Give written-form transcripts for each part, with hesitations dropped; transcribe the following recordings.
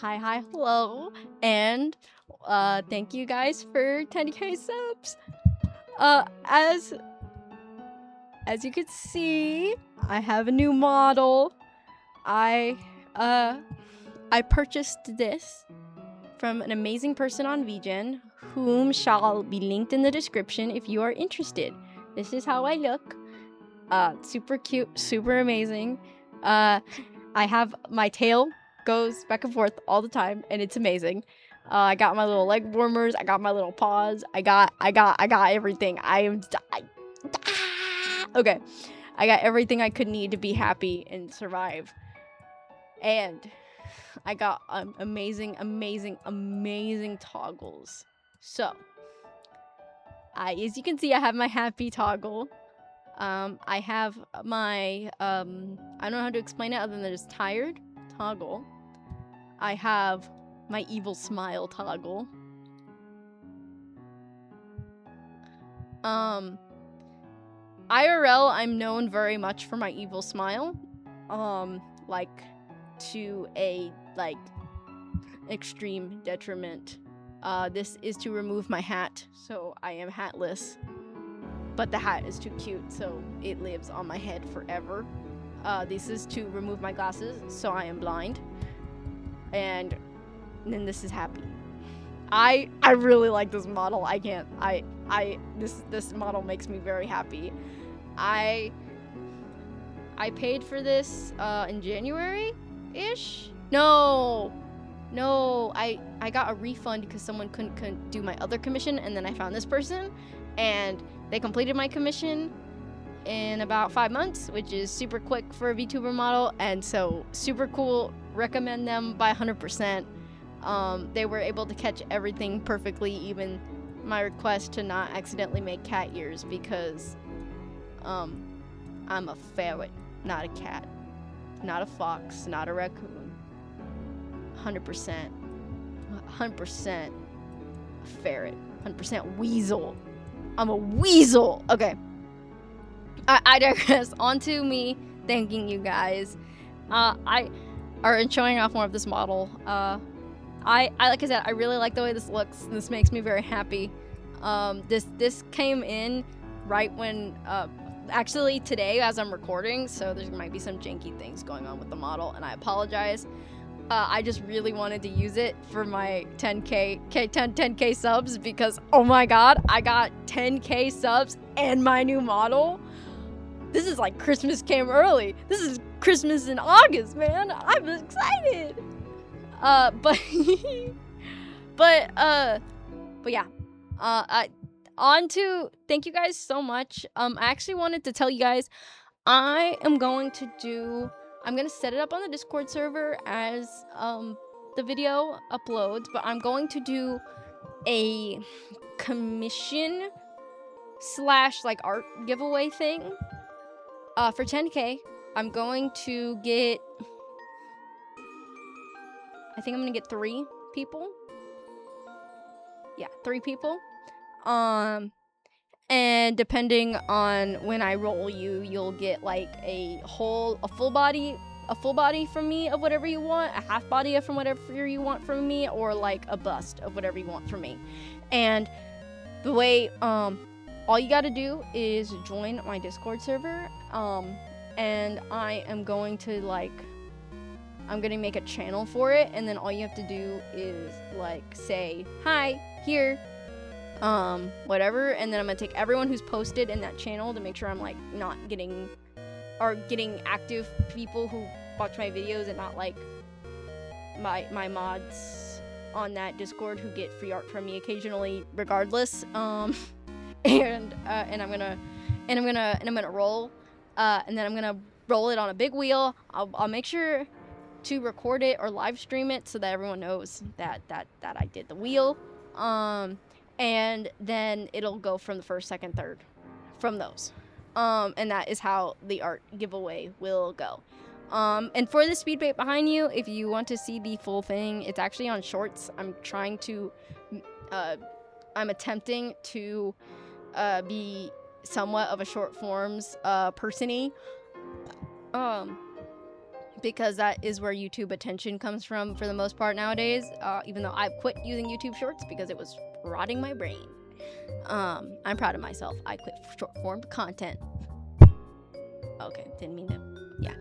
Hi, hello, and thank you guys for 10k subs. As you can see, I have a new model. I purchased this from an amazing person on VGen, whom shall be linked in the description if you are interested. This is how I look. Super cute, super amazing. I have my tail goes back and forth all the time, and it's amazing. I got my little leg warmers. I got my little paws. I got everything. Okay. I got everything I could need to be happy and survive. And I got amazing toggles. So, as you can see, I have my happy toggle. I have my, I don't know how to explain it other than just tired toggle. I have my evil smile toggle. IRL, I'm known very much for my evil smile. Like, to a, extreme detriment. This is to remove my hat, so I am hatless. But the hat is too cute, so it lives on my head forever. This is to remove my glasses, so I am blind. And then this is happy. I really like this model. This model makes me very happy. I paid for this in January-ish? No, I got a refund because someone couldn't do my other commission, and then I found this person, and they completed my commission in about 5 months, which is super quick for a VTuber model, and so super cool. Recommend them by 100%. They were able to catch everything perfectly, even my request to not accidentally make cat ears, because I'm a ferret, not a cat, not a fox, not a raccoon. 100% a ferret, 100% weasel. I'm a weasel. Okay. I digress. On to me thanking you guys. Showing off more of this model. I like I said, I really like the way this looks. This makes me very happy. This came in right when actually today as I'm recording, so there might be some janky things going on with the model, and I apologize. I just really wanted to use it for my 10k subs, because oh my god, I got 10k subs and my new model. This is like Christmas came early. This is Christmas in August, man. I'm excited. But yeah. On to thank you guys so much. I actually wanted to tell you guys I'm gonna set it up on the Discord server as the video uploads, but I'm going to do a commission / art giveaway thing. For 10k, I'm going to get, I think I'm gonna get 3 people. Yeah, 3 people. And depending on when I roll you'll get like a full body from me of whatever you want, a half body from whatever you want from me, or like a bust of whatever you want from me. And the way, all you gotta do is join my Discord server, and I am going to I'm gonna make a channel for it, and then all you have to do is say hi here, whatever, and then I'm gonna take everyone who's posted in that channel to make sure I'm not getting active people who watch my videos, and not my mods on that Discord who get free art from me occasionally regardless. And I'm gonna roll, and then I'm gonna roll it on a big wheel. I'll make sure to record it or live stream it so that everyone knows that I did the wheel. And then it'll go from the first, second, third from those. And that is how the art giveaway will go. And for the speed bait behind you, if you want to see the full thing, it's actually on shorts. I'm attempting to be somewhat of a short forms person-y. because that is where YouTube attention comes from for the most part nowadays. Even though I've quit using YouTube Shorts because it was rotting my brain. I'm proud of myself. I quit short form content. Okay, didn't mean to. Yeah.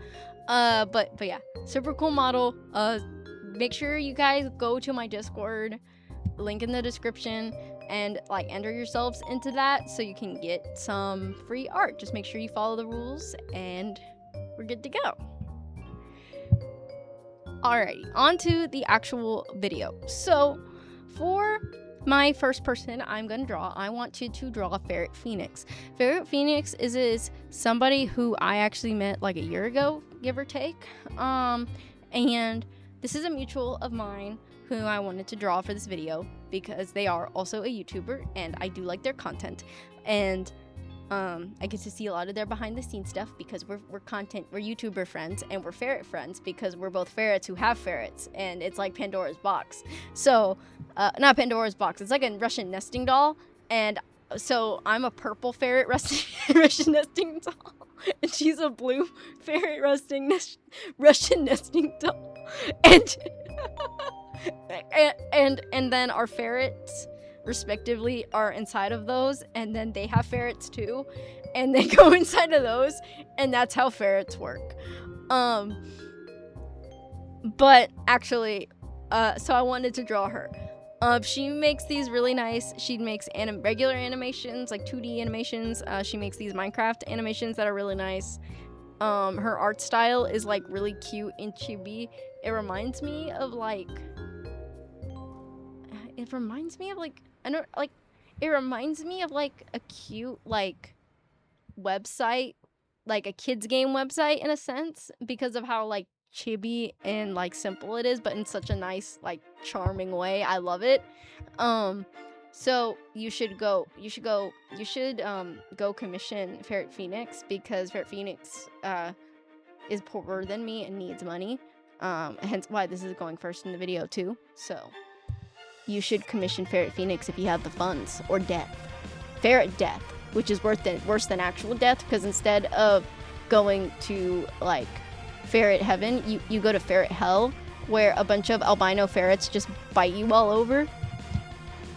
But yeah, super cool model. Make sure you guys go to my Discord, link in the description, and like enter yourselves into that so you can get some free art. Just make sure you follow the rules and we're good to go. Alrighty, on to the actual video. So for my first person I'm gonna draw, I want you to draw Ferret Phoenix. Ferret Phoenix is somebody who I actually met like a year ago, give or take. And this is a mutual of mine who I wanted to draw for this video because they are also a YouTuber and I do like their content. And I get to see a lot of their behind the scenes stuff because we're YouTuber friends, and we're ferret friends because we're both ferrets who have ferrets, and it's like Pandora's box. So, not Pandora's box, it's like a Russian nesting doll, and so I'm a purple ferret Russian nesting doll, and she's a blue ferret Russian nesting doll, and and then our ferrets respectively are inside of those, and then they have ferrets too, and they go inside of those, and that's how ferrets work. But actually, so I wanted to draw her. She makes these really nice, she makes regular animations, like 2D animations. She makes these Minecraft animations that are really nice. Her art style is like really cute and chibi. It reminds me of like a cute like website, like a kids game website in a sense, because of how like chibi and like simple it is, but in such a nice like charming way. I love it. So you should go commission Ferret Phoenix because Ferret Phoenix is poorer than me and needs money. Hence why this is going first in the video too. So you should commission Ferret Phoenix if you have the funds, or death. Ferret death, which is worse than actual death, because instead of going to like ferret heaven, you go to ferret hell, where a bunch of albino ferrets just bite you all over.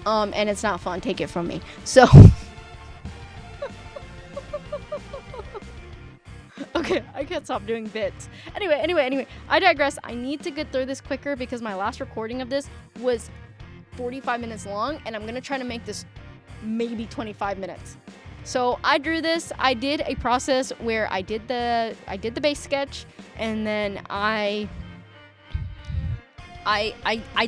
And it's not fun, take it from me. So okay, I can't stop doing bits. Anyway, I digress. I need to get through this quicker because my last recording of this was 45 minutes long, and I'm gonna try to make this maybe 25 minutes. So I drew this. I did a process where I did the base sketch, and then I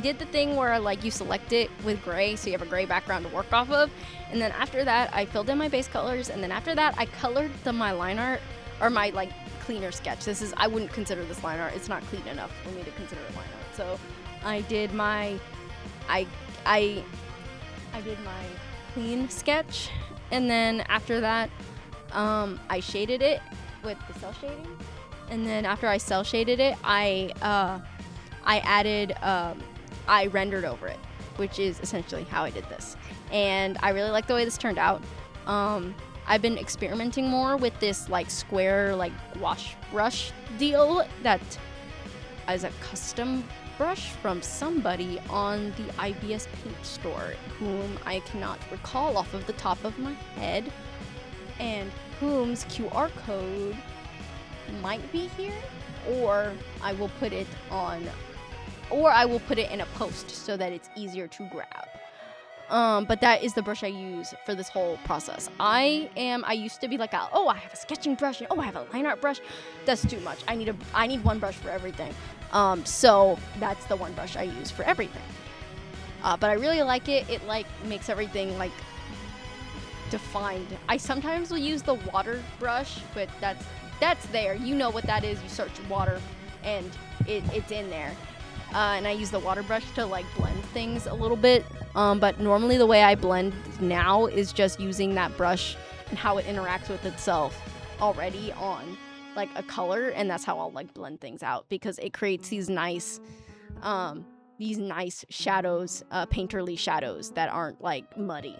did the thing where like you select it with gray, so you have a gray background to work off of, and then after that I filled in my base colors, and then after that I colored my line art, or my like cleaner sketch. I wouldn't consider this line art. It's not clean enough for me to consider it line art. So I did my I did my clean sketch, and then after that I shaded it with the cell shading, and then after I cell shaded it I rendered over it, which is essentially how I did this, and I really like the way this turned out. I've been experimenting more with this like square like wash brush deal that is a custom brush from somebody on the IBS Paint store, whom I cannot recall off of the top of my head, and whom's QR code might be here, or I will put it in a post so that it's easier to grab. But that is the brush I use for this whole process. I used to be like, I have a sketching brush, and I have a line art brush. That's too much. I need one brush for everything. So that's the one brush I use for everything. But I really like it. It like makes everything like defined. I sometimes will use the water brush, but that's there. You know what that is. You search water, and it's in there. And I use the water brush to like blend things a little bit. But normally the way I blend now is just using that brush and how it interacts with itself already on like a color, and that's how I'll like blend things out, because it creates these nice shadows, painterly shadows that aren't like muddy.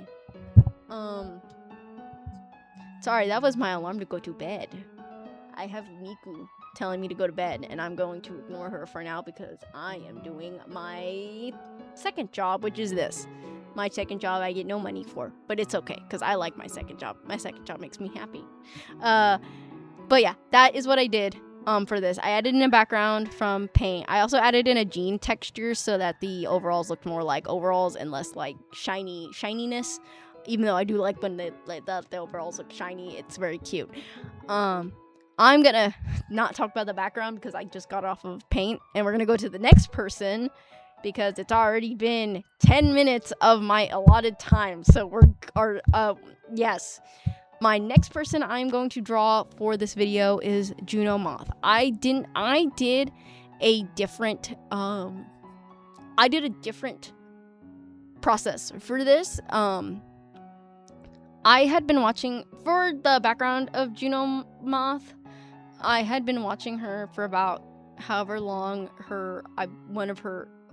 Sorry, that was my alarm to go to bed. I have Miku telling me to go to bed, and I'm going to ignore her for now because I am doing my second job, which is this. My second job I get no money for, but it's okay because I like my second job. My second job makes me happy. But yeah, that is what I did for this. I added in a background from paint. I also added in a jean texture so that the overalls looked more like overalls and less like shininess. Even though I do like when the overalls look shiny, it's very cute. I'm gonna not talk about the background because I just got off of paint, and we're gonna go to the next person because it's already been 10 minutes of my allotted time. So yes. My next person I'm going to draw for this video is Juno Moth. I did a different process for this. I had been watching, for the background of Juno Moth, I had been watching her for about however long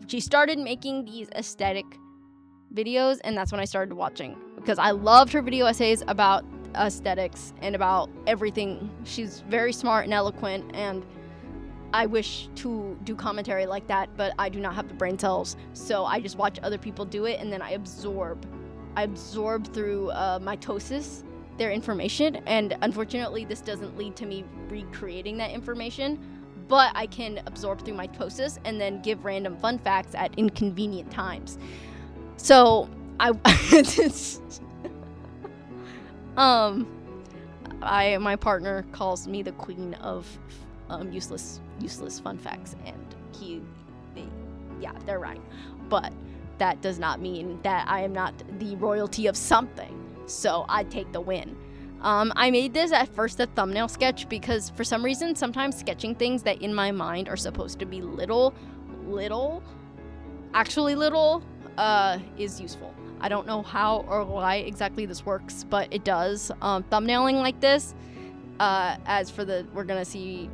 she started making these aesthetic videos, and that's when I started watching because I loved her video essays about aesthetics and about everything. She's very smart and eloquent, and I wish to do commentary like that, but I do not have the brain cells, so I just watch other people do it, and then I absorb through mitosis their information, and unfortunately this doesn't lead to me recreating that information, but I can absorb through mitosis and then give random fun facts at inconvenient times. So my partner calls me the queen of useless fun facts, and they're right, but that does not mean that I am not the royalty of something, so I take the win. I made this at first a thumbnail sketch because for some reason sometimes sketching things that in my mind are supposed to be little is useful. I don't know how or why exactly this works, but it does. Thumbnailing like this, as for we're gonna see,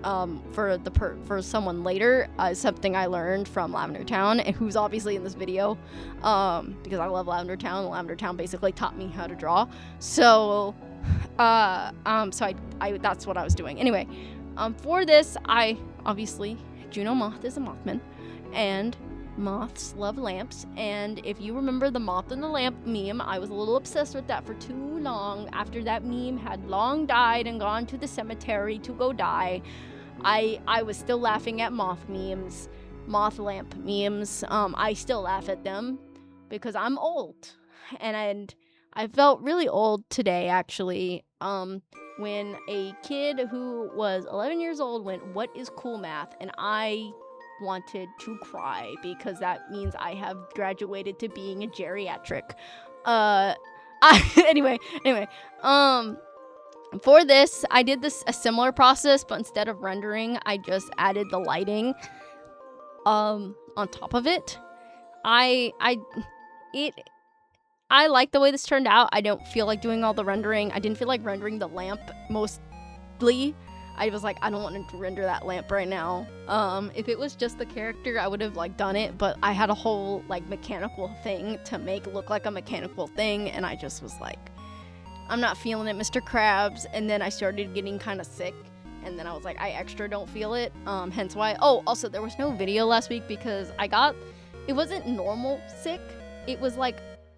for someone later, is something I learned from Lavender Town, and who's obviously in this video, because I love Lavender Town. Lavender Town basically taught me how to draw. So, that's what I was doing. Anyway, for this, Juno Moth is a Mothman, and moths love lamps, and if you remember the moth and the lamp meme, I was a little obsessed with that for too long. After that meme had long died and gone to the cemetery to go die, I was still laughing at moth memes, moth lamp memes. I still laugh at them because I'm old, and I felt really old today actually, when a kid who was 11 years old went, "What is cool math?" and I wanted to cry because that means I have graduated to being a geriatric. Anyway, for this, I did a similar process, but instead of rendering, I just added the lighting on top of it. I like the way this turned out. I don't feel like doing all the rendering. I didn't feel like rendering the lamp mostly. I was like, I don't want to render that lamp right now. If it was just the character, I would have done it, but I had a whole mechanical thing to make look like a mechanical thing, and I just was like, I'm not feeling it, Mr. Krabs. And then I started getting kind of sick, and then I was like, I extra don't feel it. Hence why. Oh, also there was no video last week because it wasn't normal sick. It was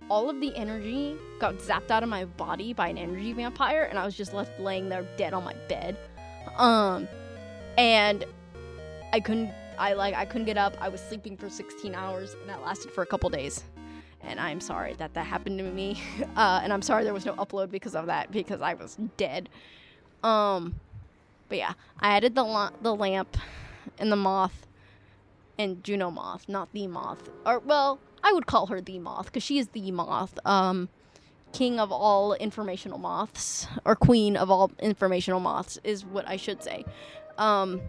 all of the energy got zapped out of my body by an energy vampire, and I was just left laying there dead on my bed. And I couldn't get up. I was sleeping for 16 hours, and that lasted for a couple days. And I'm sorry that happened to me. And I'm sorry there was no upload because of that, because I was dead. But yeah, I added the lamp and the moth and Juno Moth, not the Moth. Or, well, I would call her the Moth, because she is the Moth. King of all informational moths, or queen of all informational moths is what I should say. A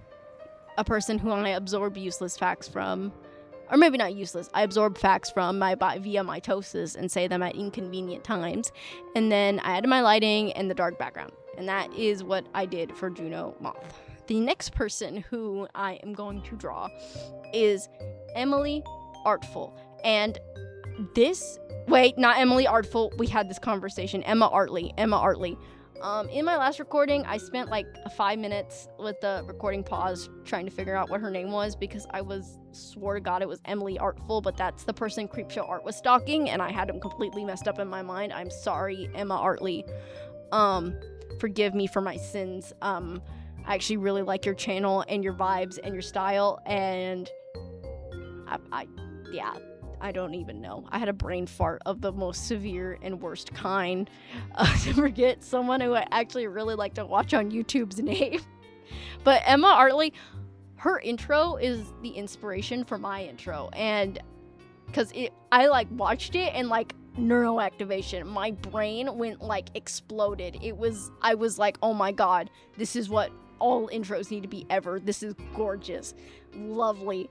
person who I absorb useless facts from, or maybe not useless, I absorb facts from my body via mitosis and say them at inconvenient times. And then I added my lighting and the dark background. And that is what I did for Juno Moth. The next person who I am going to draw is Emily Artful. And not Emily Artful. We had this conversation. Emma Artley. In my last recording, I spent like 5 minutes with the recording pause trying to figure out what her name was, because I swore to God it was Emily Artful, but that's the person Creepshow Art was stalking, and I had them completely messed up in my mind. I'm sorry, Emma Artley. Forgive me for my sins. I actually really like your channel and your vibes and your style, and I don't even know. I had a brain fart of the most severe and worst kind to forget someone who I actually really like to watch on YouTube's name. But Emma Artley, her intro is the inspiration for my intro. And because I like watched it and like neural activation, my brain went like exploded. I was like, oh my God, this is what all intros need to be ever. This is gorgeous. Lovely.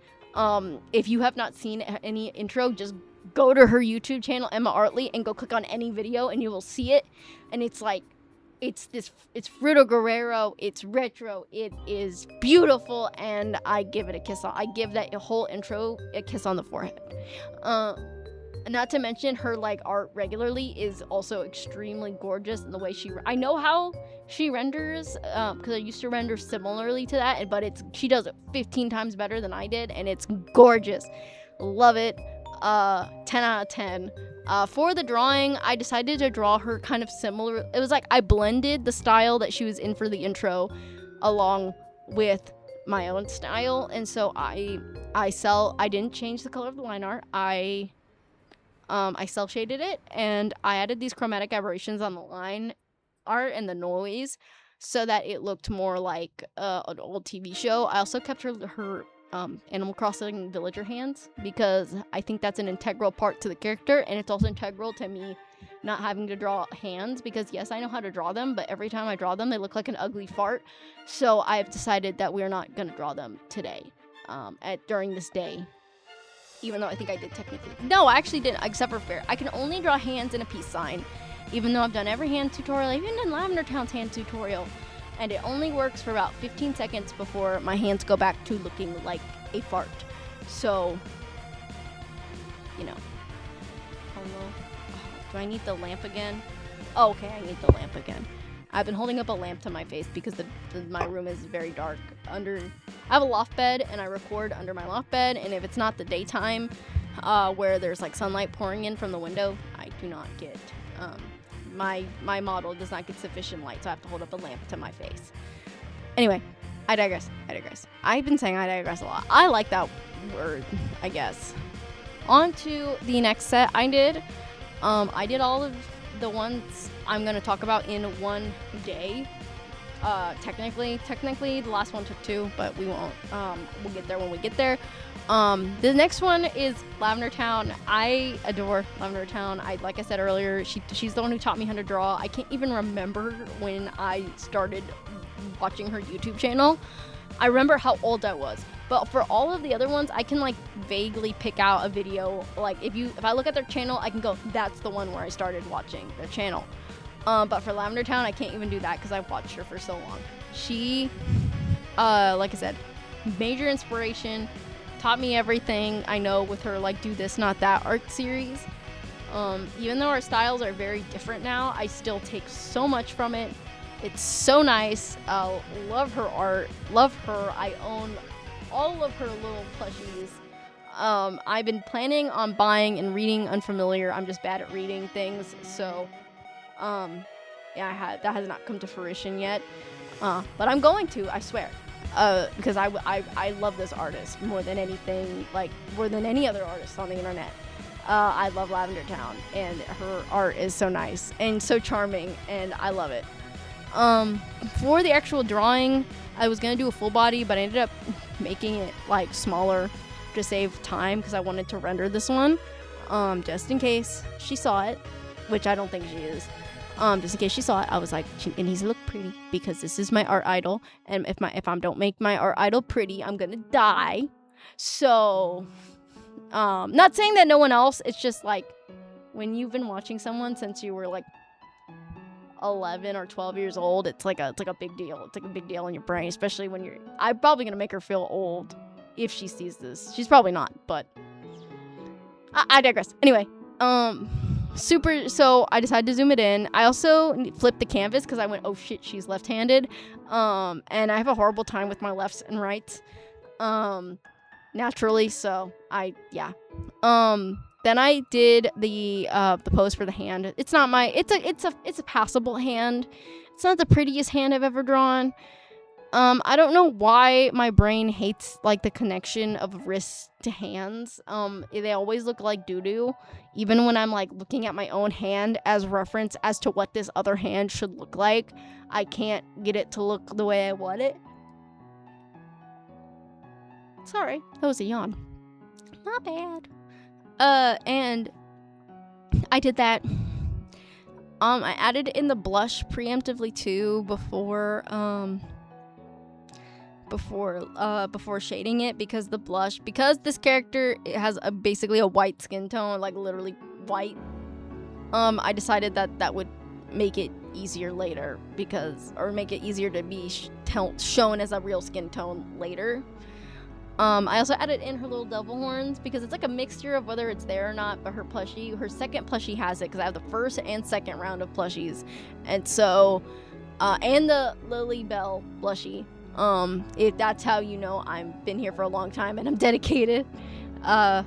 If you have not seen any intro, just go to her YouTube channel, Emma Artley, and go click on any video and you will see it. And it's like, it's Fruto Guerrero, it's retro, it is beautiful, and I give it a kiss on. I give that whole intro a kiss on the forehead. Not to mention her like art regularly is also extremely gorgeous in the way I know how she renders, because I used to render similarly to that, but she does it 15 times better than I did, and it's gorgeous. Love it. 10 out of 10. For the drawing, I decided to draw her kind of similar. It was like I blended the style that she was in for the intro along with my own style, and so I didn't change the color of the line art. I self-shaded it, and I added these chromatic aberrations on the line art and the noise so that it looked more like an old TV show. I also kept her Animal Crossing villager hands, because I think that's an integral part to the character, and it's also integral to me not having to draw hands, because yes, I know how to draw them, but every time I draw them, they look like an ugly fart. So I've decided that we're not going to draw them today, during this day. Even though I think I did technically. No, I actually didn't, except for Ferret. I can only draw hands in a peace sign, even though I've done every hand tutorial. I've even done Lavender Town's hand tutorial, and it only works for about 15 seconds before my hands go back to looking like a fart. So, you know. Oh no. Do I need the lamp again? Oh, okay, I need the lamp again. I've been holding up a lamp to my face because my room is very dark. I have a loft bed, and I record under my loft bed, and if it's not the daytime, where there's like sunlight pouring in from the window, I do not get, my model does not get sufficient light, so I have to hold up a lamp to my face. Anyway, I digress. I've been saying I digress a lot. I like that word, I guess. On to the next set I did. I did all of the ones I'm going to talk about in one day. Technically, the last one took 2, but we won't. We'll get there when we get there. The next one is Lavender Town. I adore Lavender Town. Like I said earlier, she's the one who taught me how to draw. I can't even remember when I started watching her YouTube channel. I remember how old I was. But for all of the other ones, I can like vaguely pick out a video. Like if I look at their channel, I can go, that's the one where I started watching their channel. But for Lavender Town, I can't even do that because I've watched her for so long. She, like I said, major inspiration, taught me everything I know with her like do this, not that art series. Even though our styles are very different now, I still take so much from it. It's so nice. Love her art. Love her. I own all of her little plushies. I've been planning on buying and reading Unfamiliar. I'm just bad at reading things, so that has not come to fruition yet. But I'm going to, I swear. Because I love this artist more than anything, like more than any other artist on the internet. I love Lavender Town, and her art is so nice and so charming, and I love it. For the actual drawing, I was gonna do a full body, but I ended up making it like smaller to save time because I wanted to render this one, just in case she saw it, which I don't think she is. Just in case she saw it, I was like, it needs to look pretty because this is my art idol, and if I don't make my art idol pretty, I'm gonna die. So, not saying that no one else. It's just like when you've been watching someone since you were like 11 or 12 years old, it's like a big deal. It's like a big deal in your brain, especially when I'm probably gonna make her feel old if she sees this. She's probably not, but I digress. Anyway, So I decided to zoom it in. I also flipped the canvas because I went, oh shit, she's left-handed. And I have a horrible time with my lefts and rights. Naturally, so then I did the pose for the hand. It's not my, it's a passable hand. It's not the prettiest hand I've ever drawn. I don't know why my brain hates like the connection of wrists to hands. They always look like doo-doo, even when I'm like looking at my own hand as reference as to what this other hand should look like. I can't get it to look the way I want it. Sorry, that was a yawn. Not bad. And I did that. I added in the blush preemptively too before shading it, because this character has basically a white skin tone, like literally white. I decided that would make it easier later, or make it easier to be shown as a real skin tone later. I also added in her little devil horns because it's like a mixture of whether it's there or not, but her second plushie has it, because I have the first and second round of plushies. And so, and the Lily Bell plushie. If that's how you know I've been here for a long time and I'm dedicated. And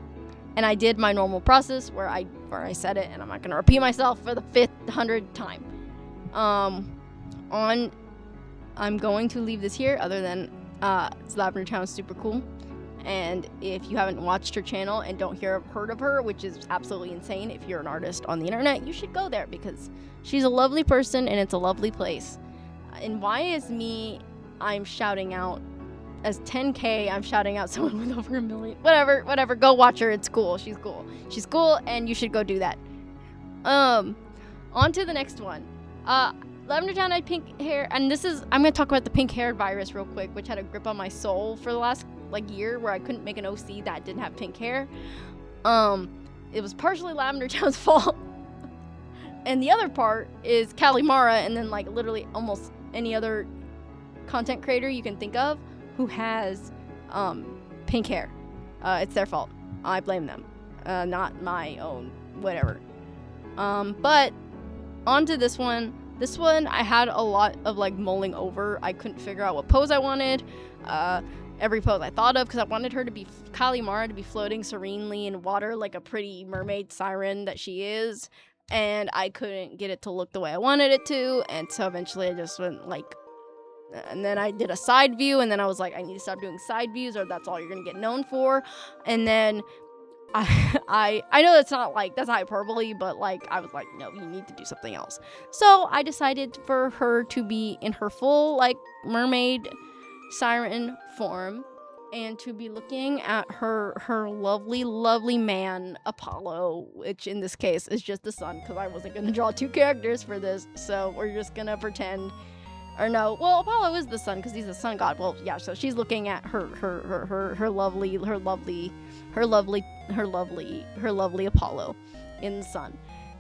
I did my normal process where I said it, and I'm not going to repeat myself for the 500th time. I'm going to leave this here, other than Lavender sounds super cool. And if you haven't watched her channel and don't heard of her, which is absolutely insane, if you're an artist on the internet, you should go there, because she's a lovely person and it's a lovely place. And why is I'm shouting out as 10K, I'm shouting out someone with over 1 million. Whatever, go watch her. It's cool. She's cool, and you should go do that. On to the next one. Lavender Town had pink hair, and I'm gonna talk about the pink hair virus real quick, which had a grip on my soul for the last year, where I couldn't make an OC that didn't have pink hair. It was partially Lavender Town's fault, and the other part is Cali and then literally almost any other content creator you can think of who has pink hair. It's their fault. I blame them, not my own whatever. But on to this one. This one I had a lot of mulling over. I couldn't figure out what pose I wanted. Every pose I thought of, because I wanted her to be Cali to be floating serenely in water like a pretty mermaid siren that she is, and I couldn't get it to look the way I wanted it to, and so eventually I just went and then I did a side view, and then I was like, I need to stop doing side views, or that's all you're gonna get known for. And then I know that's not that's hyperbole, but I was like, no, you need to do something else. So I decided for her to be in her full mermaid siren form, and to be looking at her lovely man Apollo, which in this case is just the sun, because I wasn't gonna draw two characters for this, so we're just gonna pretend. Or no, well, Apollo is the sun because he's the sun god. Well, yeah, so she's looking at her lovely Apollo in the sun.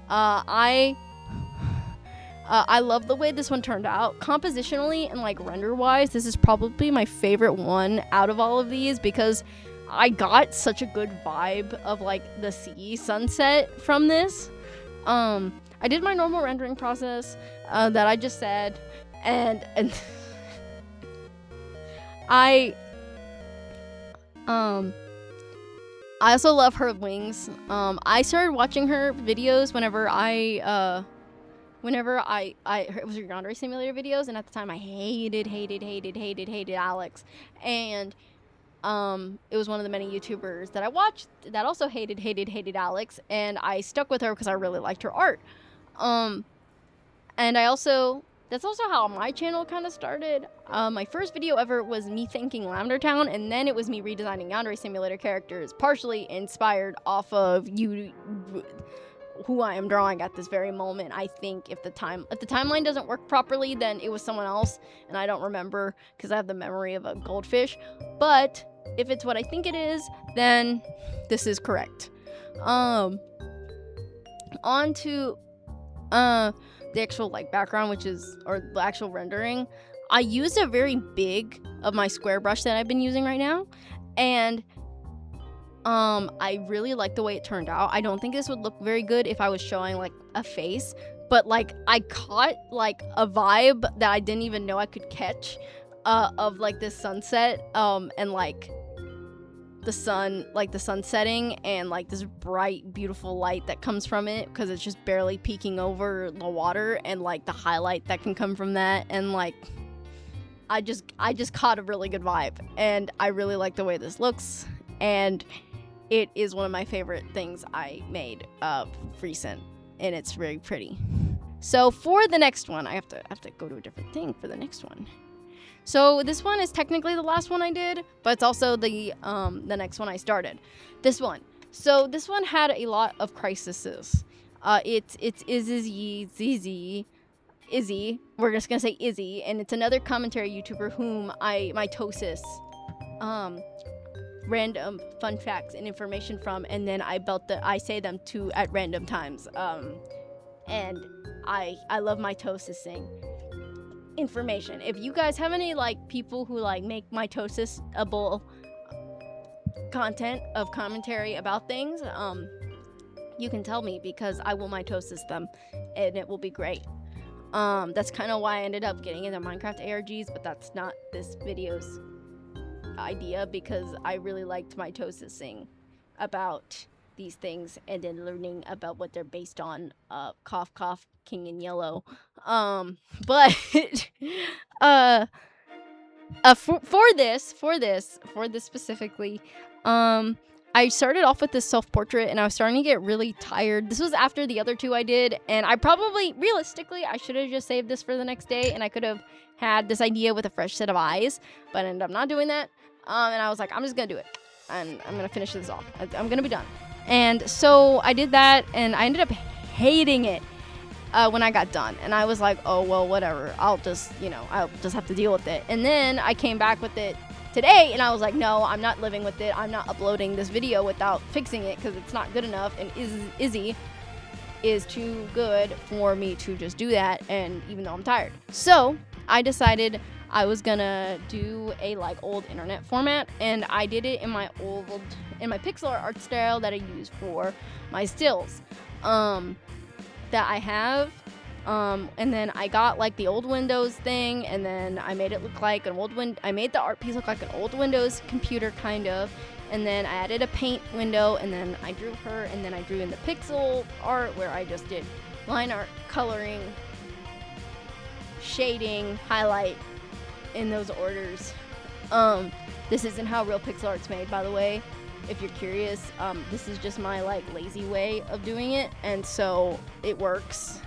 I love the way this one turned out. Compositionally and render-wise, this is probably my favorite one out of all of these, because I got such a good vibe of the sea sunset from this. I did my normal rendering process that I just said. And I also love her wings. I started watching her videos whenever it was your Yandere Simulator videos, and at the time I hated Alex. And it was one of the many YouTubers that I watched that also hated Alex, and I stuck with her because I really liked her art. And that's also how my channel kind of started. My first video ever was me thanking Lavender Town, and then it was me redesigning Yandere Simulator characters, partially inspired off of who I am drawing at this very moment. I think if the timeline doesn't work properly, then it was someone else, and I don't remember because I have the memory of a goldfish. But if it's what I think it is, then this is correct. On to the actual background, or the actual rendering. I used a very big of my square brush that I've been using right now, and I really like the way it turned out. I don't think this would look very good if I was showing like a face, but like I caught like a vibe that I didn't even know I could catch of like this sunset and like the sun setting and like this bright beautiful light that comes from it because it's just barely peeking over the water, and like the highlight that can come from that, and like I just caught a really good vibe, and I really like the way this looks, and it is one of my favorite things I made recent, and it's very pretty. So for the next one, I have to go to a different thing for the next one. So this one is technically the last one I did, but it's also the next one I started. This one. So this one had a lot of crises. It's Izzy. We're just gonna say Izzy, and it's another commentary YouTuber whom mitosis random fun facts and information from, and then I say them to at random times. And I love mitosising information. If you guys have any like people who like make mitosis-able content of commentary about things, you can tell me because I will mitosis them and it will be great. That's kind of why I ended up getting into Minecraft ARGs, but that's not this video's idea because I really liked mitosising about these things and then learning about what they're based on. Cough cough, King in Yellow. But for this specifically, I started off with this self-portrait and I was starting to get really tired. This was after the other two I did, and I probably, realistically, I should have just saved this for the next day and I could have had this idea with a fresh set of eyes, but I ended up not doing that. And I was like, I'm just gonna do it and I'm gonna finish this off. I'm gonna be done. And so I did that and I ended up hating it when I got done. And I was like, oh, well, whatever. I'll just have to deal with it. And then I came back with it today and I was like, no, I'm not living with it. I'm not uploading this video without fixing it because it's not good enough. And Izzy is too good for me to just do that. And even though I'm tired. So I decided I was gonna do a like old internet format, and I did it in my pixel art style that I use for my stills that I have, and then I got like the old Windows thing, and then I made it look like an old I made the art piece look like an old Windows computer kind of, and then I added a paint window, and then I drew her, and then I drew in the pixel art where I just did line art, coloring, shading, highlight, in those orders. This isn't how real pixel art's made, by the way, if you're curious. This is just my like lazy way of doing it, and so it works.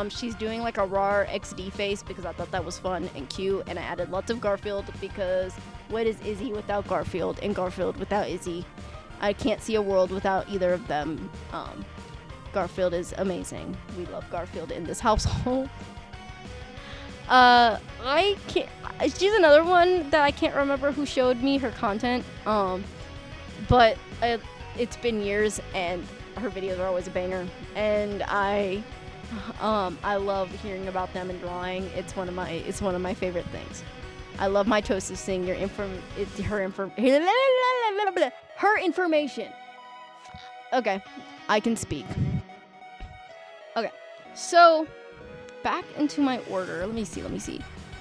She's doing like a raw XD face because I thought that was fun and cute, and I added lots of Garfield because what is Izzy without Garfield, and Garfield without Izzy? I can't see a world without either of them. Garfield is amazing. We love Garfield in this household. I can't. She's another one that I can't remember who showed me her content. But it's been years, and her videos are always a banger. And I love hearing about them and drawing. It's one of my favorite things. I love mitosising her information. Okay, I can speak. Okay, so. Back into my order. Let me see.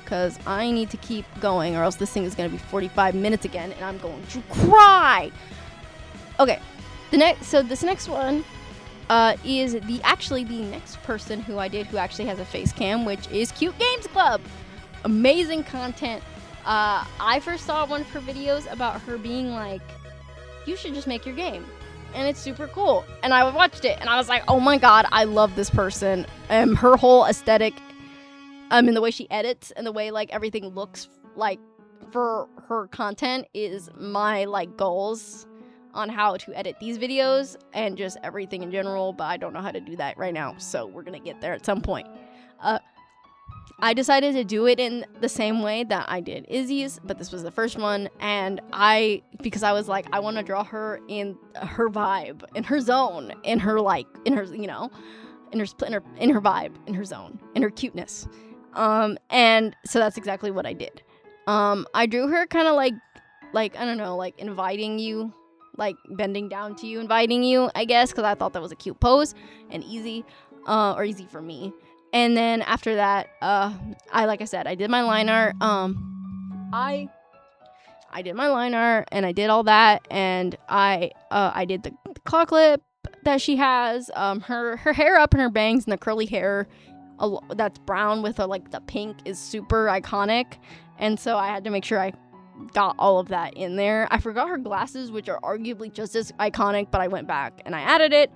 Because I need to keep going or else this thing is going to be 45 minutes again and I'm going to cry. Okay. This next one is the next person who I did who actually has a face cam, which is Cute Games Club. Amazing content. I first saw one of her videos about her being like, you should just make your game. And it's super cool. And I watched it and I was like, oh my god, I love this person. Her whole aesthetic, and the way she edits and the way like everything looks like for her content is my like goals on how to edit these videos and just everything in general, but I don't know how to do that right now. So we're gonna get there at some point. I decided to do it in the same way that I did Izzy's, but this was the first one, and because I was like, I want to draw her in her vibe, in her zone, in her vibe, in her zone, in her cuteness, and so that's exactly what I did. I drew her kind of like I don't know, like inviting you like bending down to you, inviting you, I guess, because I thought that was a cute pose and easy, or easy for me. And then after that, like I said, I did my line art. I did my line art and I did all that, and I did the claw clip that she has, her hair up and her bangs and the curly hair that's brown with like the pink is super iconic, and so I had to make sure I got all of that in there. I forgot her glasses, which are arguably just as iconic, but I went back and I added it.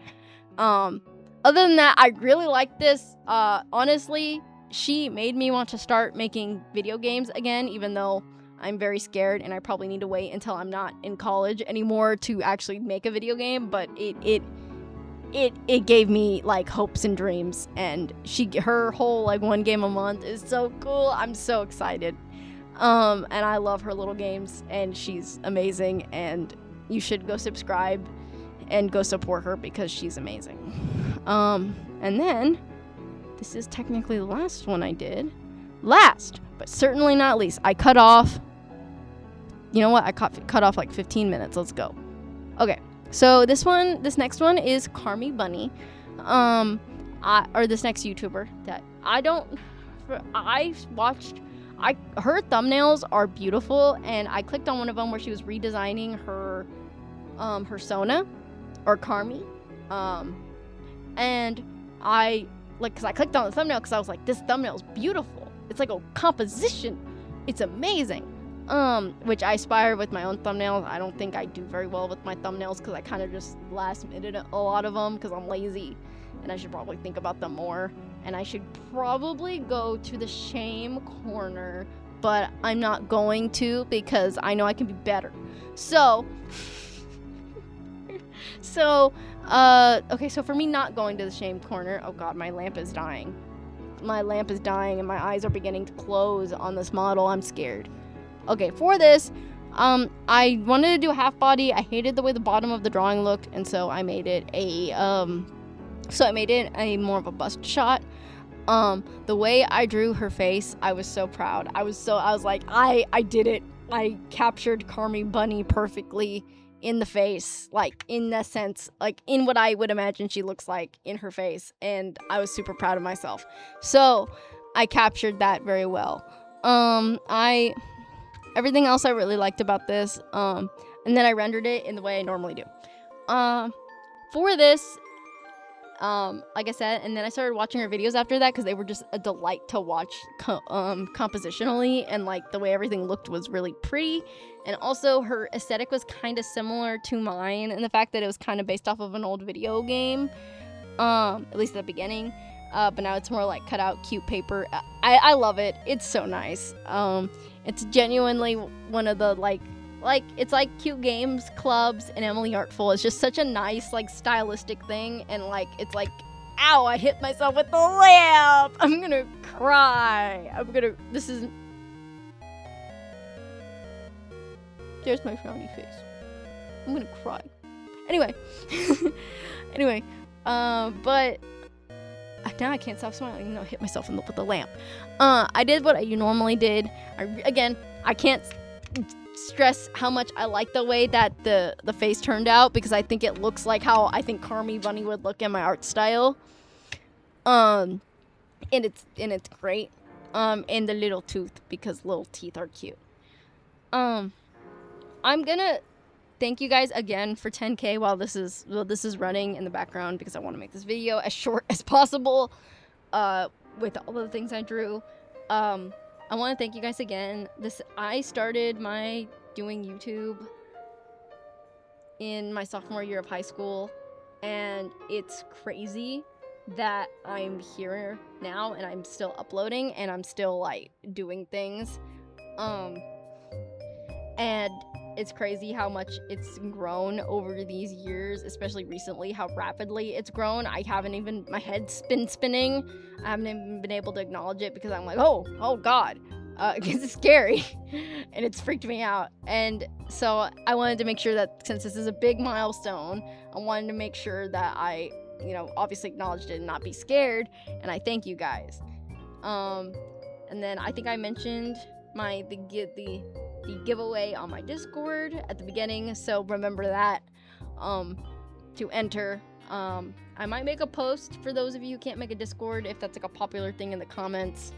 Other than that, I really like this. Honestly, she made me want to start making video games again, even though I'm very scared and I probably need to wait until I'm not in college anymore to actually make a video game, but it gave me like hopes and dreams, and her whole like 1 game a month is so cool. I'm so excited. And I love her little games, and she's amazing, and you should go subscribe and go support her because she's amazing. And then this is technically the last one I did. Last, but certainly not least, I cut off, you know what? I cut off like 15 minutes. Let's go. Okay. So this next one is Carmi Bunny. Or this next YouTuber that her thumbnails are beautiful, and I clicked on one of them where she was redesigning her Sona or Carmi. And because I clicked on the thumbnail because I was like, this thumbnail is beautiful. It's like a composition. It's amazing. Which I aspire with my own thumbnails. I don't think I do very well with my thumbnails because I kind of just last minute a lot of them because I'm lazy, and I should probably think about them more. And I should probably go to the shame corner, but I'm not going to because I know I can be better. So okay, so for me not going to the shame corner, oh god, my lamp is dying. My lamp is dying and my eyes are beginning to close on this model. I'm scared. Okay, for this, I wanted to do a half body. I hated the way the bottom of the drawing looked, and so I made it a more of a bust shot. The way I drew her face, I was so proud. I was like, I did it. I captured Carmi Bunny perfectly in the face, like in the sense, like in what I would imagine she looks like in her face, and I was super proud of myself. So I captured that very well. Everything else I really liked about this, and then I rendered it in the way I normally do. For this, like I said, and then I started watching her videos after that because they were just a delight to watch compositionally, and like the way everything looked was really pretty, and also her aesthetic was kind of similar to mine, and the fact that it was kind of based off of an old video game, at least at the beginning, but now it's more like cut out cute paper. I love it. It's so nice. It's genuinely one of the like it's like Cute Games Clubs and Emily Artful. It's just such a nice like stylistic thing, and like it's like, ow, I hit myself with the lamp. I'm gonna cry. There's my frowny face. I'm gonna cry. Anyway, but now I can't stop smiling. Hit myself with the lamp. I did what you normally did. I can't stress how much I like the way that the face turned out, because I think it looks like how I think Carmi Bunny would look in my art style. And it's great. And the little tooth, because little teeth are cute. I'm gonna thank you guys again for 10K while this is running in the background, because I want to make this video as short as possible with all the things I drew. I want to thank you guys again. I started my doing YouTube in my sophomore year of high school, and it's crazy that I'm here now and I'm still uploading and I'm still like doing things. And it's crazy how much it's grown over these years, especially recently, how rapidly it's grown. My head's been spinning. I haven't even been able to acknowledge it because I'm like, oh God, because it's scary and it's freaked me out. And so I wanted to make sure that since this is a big milestone, I wanted to make sure that I, obviously acknowledged it and not be scared. And I thank you guys. And then I think I mentioned the giveaway on my Discord at the beginning, so remember that to enter. I might make a post for those of you who can't make a Discord if that's like a popular thing in the comments.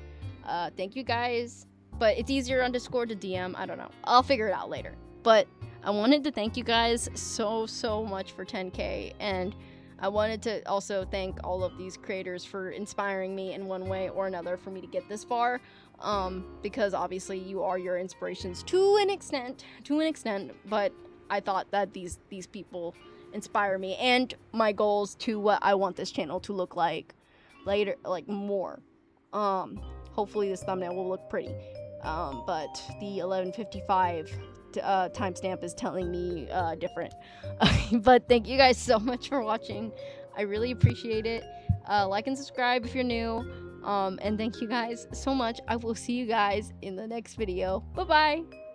Thank you guys, but it's easier on Discord to DM. I don't know, I'll figure it out later. But I wanted to thank you guys so much for 10K, and I wanted to also thank all of these creators for inspiring me in one way or another for me to get this far, because obviously you are your inspirations to an extent, but I thought that these people inspire me and my goals to what I want this channel to look like later, like more. Hopefully this thumbnail will look pretty, but the 11:55 timestamp is telling me different. But thank you guys so much for watching. I really appreciate it. Like and subscribe if you're new, and thank you guys so much. I will see you guys in the next video. Bye bye.